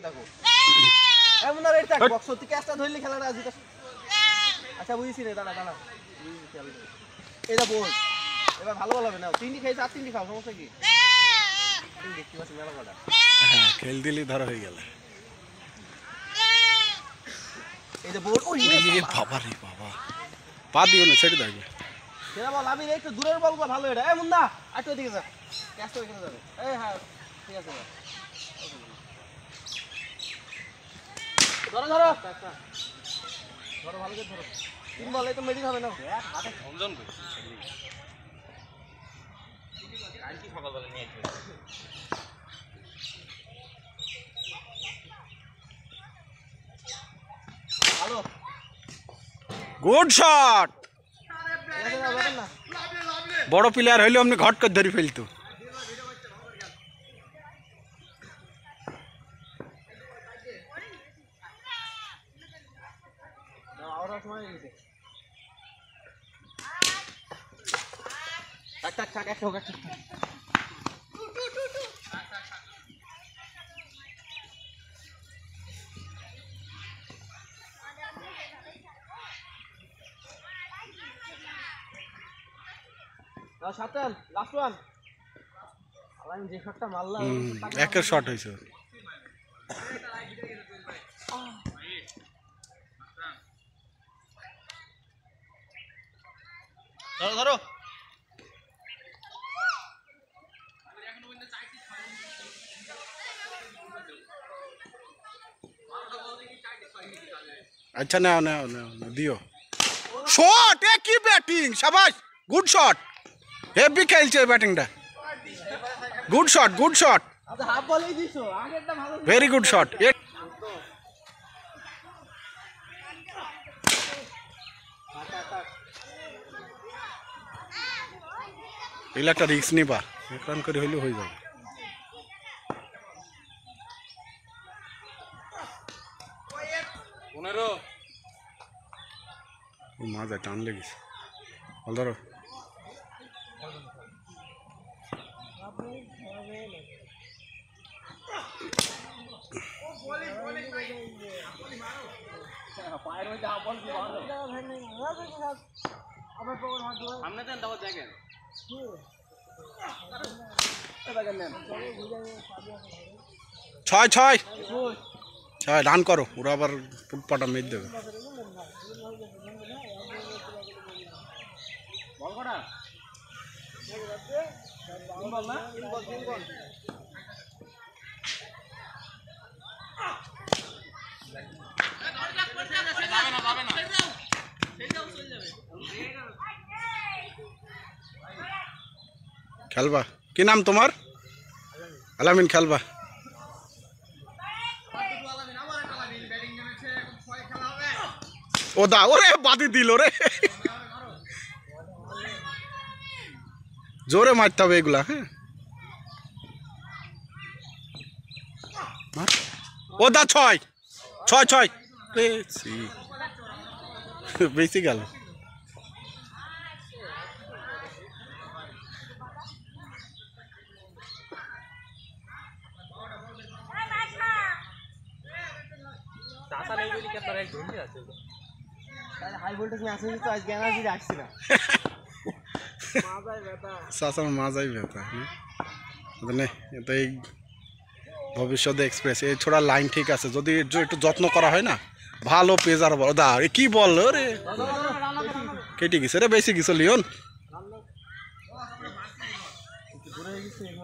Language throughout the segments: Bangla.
দেখো এমন আর এটা বক্স তুই ক্যাচটা ধরলি খেলাটা জিতা। আচ্ছা বুঝিস রে, দাঁড়া দাঁড়া এইটা বল এবার ভালো ভালো হবে না। তিনটি খাইছে আর তিনটি খাও, সমস্যা কি? তুমি দেখতে পাচ্ছি মেলা কটা। হ্যাঁ খেল দিলি ধরা হয়ে গেল। এই যে বল, ওই বাবা রে বাবা, পা দিও না, ছেড়ে দাও। সেটা বল, আমি একটু দূরের বলগুলো ভালো। এটা এমন না, একটু ওইদিকে যা, ক্যাচটা ওইখানে যাবে। এই হ্যাঁ ঠিক আছে, ধরো ধরো ধরো ভালো করে ধরো। তিন বল, এই তো মেডিন হবে না। হাতে ঝমঝম করে আর কি সকালবেলা নিয়ে আসবে। ভালো, গুড শট। বড় প্লেয়ার হইলে আপনি ঘট করে ধরে ফেলতো। সাতটান লাস্ট ওয়ান। আমি যে শটটা মারলাম একের শট হয়েছে। ধরো ধরো আচ্ছা নাও নাও নাও দিও শট। এ কি ব্যাটিং, শাবাশ, গুড শট। হেভি খেলছে ব্যাটিংটা। গুড শট, গুড শট, আচ্ছা হাফ বলেই দিছো, আগেরটা ভালো। Very good shot. এগুলো একটা রিস্ক নিবা, এক রান করে হইলে হয়ে যাবে। মাঝে টান লেগেছে। বল ধরো। ছয় ছয় ছয় রান করো, ওরা আবার ফুটপাটা মেরে দেবে। খেলবা? কি নাম তোমার? আলামিন, খেলবা? ও দা, ওরে বাদি দিল রে। জোরে মারতে হবে এগুলা। হ্যাঁ ও দা, ছয় ছয় ছয়। বেশি গেল। হাই ভোল্টেজ ম্যাচ হয়েছে তো আজকে এনার্জি আসছে না। চাচার মাজাই ব্যথা। মানে এটা এই ভবিষ্যতে এক্সপ্রেস এই ছোড়া লাইন ঠিক আছে, যদি একটু যত্ন করা হয় না ভালো পেজার বল। দা কি বল রে, কেটে গেছে রে, বেশি গেছে লিওন।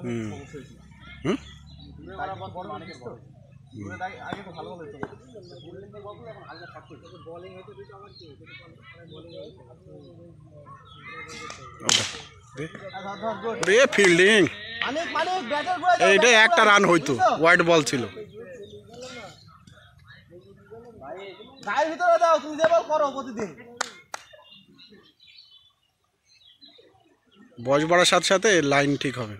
হুম হুম ফিল্ডিং এইটা একটা রান হইতো, হোয়াইট বল ছিল। গায়ের ভিতরে দাও, তুমি যে বল করো প্রতিদিন। বয়স বাড়ার সাথে সাথে লাইন ঠিক হবে।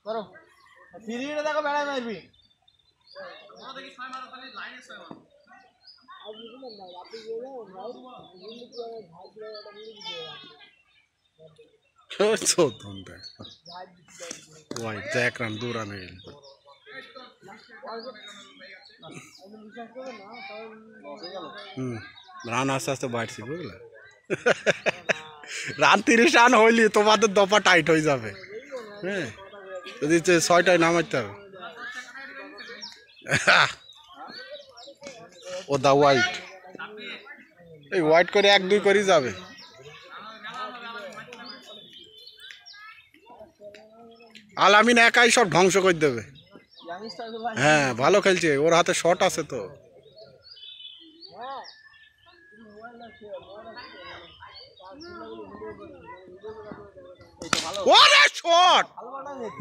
করো ফিরিয়ে দেখো বেড়ায় মারবি দেখ রান 2 রান হয়ে গেল রান আস্তে আস্তে বাড়ছি বুঝলে রান 30 রান হইলি তোমাদের দফা টাইট হয়ে যাবে হ্যাঁ যদি 6টায় নামাইতে হবে ও দা হোয়াইট এই হোয়াইট করে 1-2 করে যাবে আলামিন একাই সব ধ্বংস করে দেবে হ্যাঁ ভালো খেলছে ওর হাতে শট আছে তো ওরে শট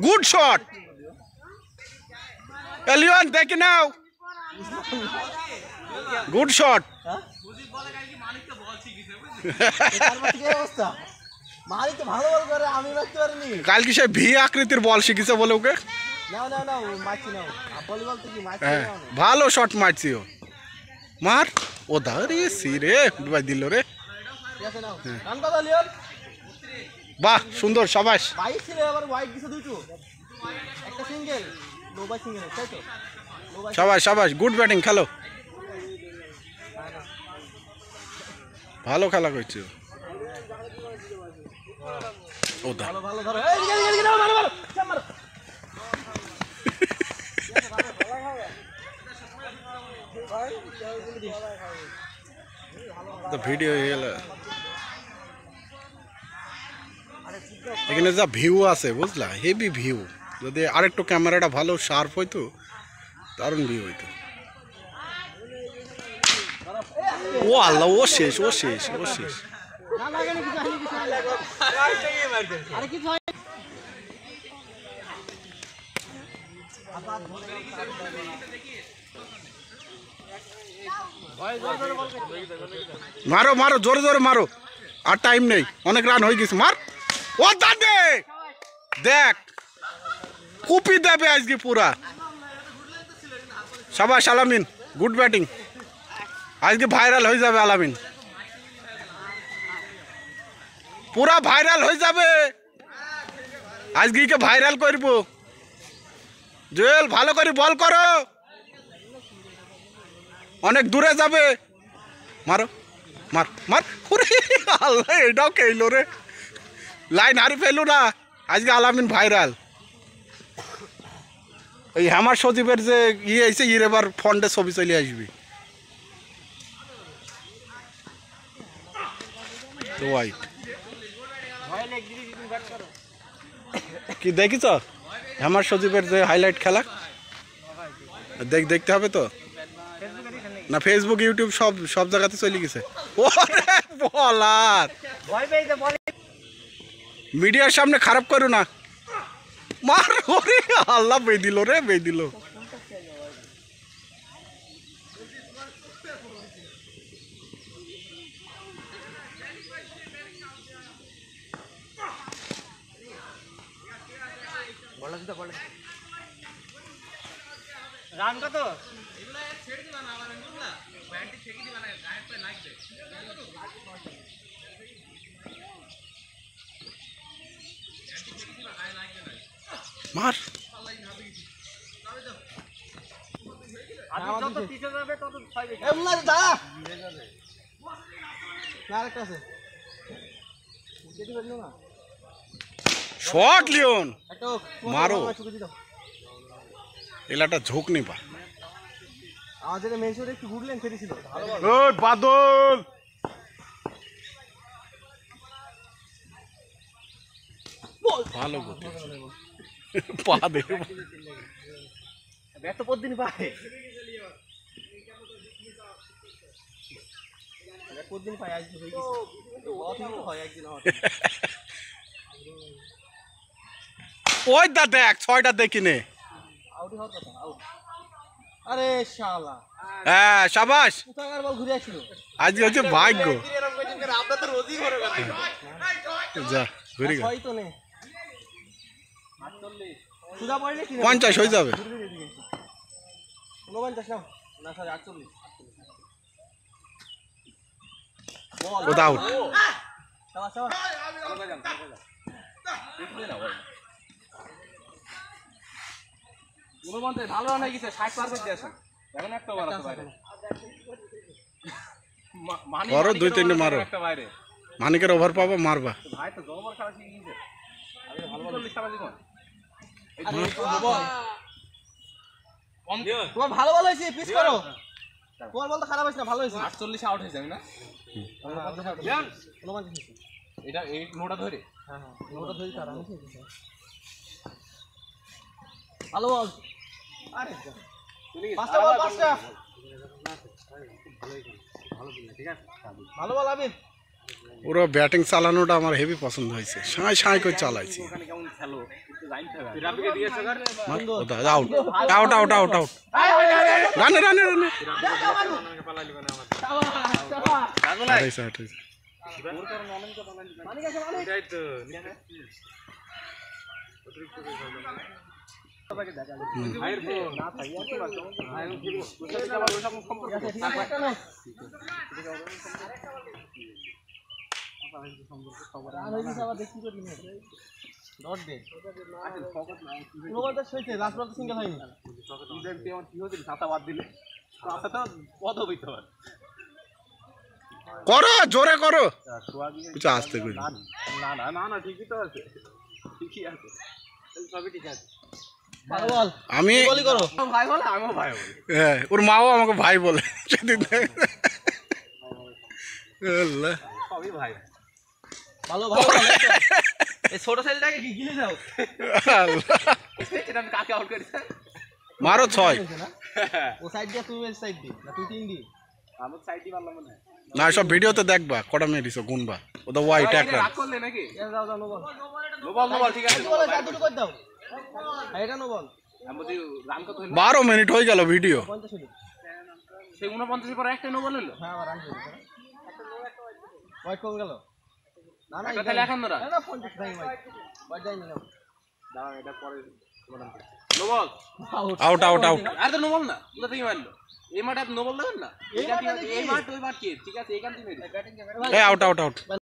গুড শট এলিয়ন দেখি নাও গুড শট কাল কি সে ভি আকৃতির বল শিখেছে বলে ওকে ভালো শট মারছি ও মার ও দাঁড়ে সি রে ডুবাই দিল রে বাহ সুন্দর সাবাস সাবাস সাবাস গুড ব্যাটিং খেলো ভালো খেলা করছে ও দা ভিডিও এখানে যা ভিউ আছে বুঝলা হেভি ভিউ যদি আরেকটু ক্যামেরাটা ভালো শার্প হইতো দারুণ ভিউ হইতো ও আল্লাহ ও শেষ ও শেষ ও শেষ মারো মারো জোরে জোরে মারো আর টাইম নেই অনেক রান হয়ে গেছে মার ও দাদে দেখ কুপি দেবে আজকে পুরা সাবাস আলামিন গুড ব্যাটিং আজকে ভাইরাল হয়ে যাবে আলামিন পুরা ভাইরাল হয়ে যাবে আজকে কে ভাইরাল করব জুয়েল ভালো করে বল করো অনেক দূরে যাবে মারো মার মার আল্লাহ এটাও খেলো রে লাইন হারি ফেলু না আজকে আলামিন ভাইরাল এই আমার সজীবের যে ইয়ে আছে ইর এবার ফন্ডে ছবি চলে আসবি তো হোয়াইট কি দেখিছ আমার সজীবের যে হাইলাইট খেলা দেখতে হবে তো না ফেসবুক ইউটিউব সব সব জায়গাতে চলে গেছে ওরে বলার মিডিয়ার সামনে খারাপ করো না মার ওরে আল্লাহ বেদিল রে বেদিল রান কত মার শট লিওন মারো এলাটা ঝোঁক নি পা আমাদের মেনশোর একটু ঘুরলেন ফেরেছিল ওই বাদল ভালো গতি পা দে ব্যাট তো প্রতিদিন পায় প্রতিদিন পায় আজ হয়ে গেছে হয় একদিন ওই দা দেখ 6টা দেখিনে আউট হওয়ার কথা আউট আরে শালা হ্যাঁ শাবাশ কোথাকার বল ঘুরে আসছিল আজ হচ্ছে ভাগ্য আমরা তো রোজই ঘরে যা ঘুরে গেল হয়তো নেই 48 সুজা পড়েনি কি 50 হয়ে যাবে। 49 নাও না সরি 48 বল ওটা আউট। শাবাশ শাবাশ গুণবন্তে ভালো রান হয়ে গেছে 60 পার করে দিয়েছে এখন একটা ওভার আছে বাইরে করো 2-3 মারো মানিকের ওভার পাবো মারবা ভাই তো জবর খেলা শিখে গেছে আমি ভালো বল লিখতে পারি কোন তোমার ভালো বল হয়েছে পিচ করো তোমার বল তো খারাপ হয়েছে না ভালো হয়েছে 48 আউট হয়ে যাবে না এটা এই নোটা ধরে হ্যাঁ হ্যাঁ নোটা ধরে তার আমি ভালো বল আরে পাঁচটা বল পাঁচটা ভালো বল আবির পুরো ব্যাটিং চালানোটা আমার হেভি পছন্দ হয়েছে সাঁই সাঁই করে চালাইছি out out out out out রানে রানে রানে করো জোরে করো আসতে করি আমি হ্যাঁ ওর মাও আমাকে ভাই বলে সেদিন ভালো ভালো এই ছোট ছেলেটাকে কি গিলে যাও এটা কাকে আউট করেছে মারো 6 ও সাইড দিয়ে তুমি এই সাইড দি না তুই তিন দি আমি সাইড দি মারলাম না না সব ভিডিওতে দেখবা কটা মেরেছো গুনবা ওটা ওয়াইট একটা রাগ করলে নাকি যাও যাও no ball no ball no ball ঠিক আছে বল যা দুটো কর দাও এটা নো বল আমি যদি রান কত হলো 12 মিনিট হয়ে গেল ভিডিও 50 হলো সেই 49 এর পরে একটা নো বল হলো হ্যাঁ আবার রান হলো ওয়াইট কম গেল না না তাহলে এখন না না 50 নাই ওয়াইট ওয়াইট যাই না দাঁড়াও এটা পরে no ball out out out আর তো নো বল না কোথা থেকে মারলো এই মাঠে নো বল দেবেন না এই মাঠ ওই মাঠ কি ঠিক আছে এইখান থেকে মেরে এই আউট আউট আউট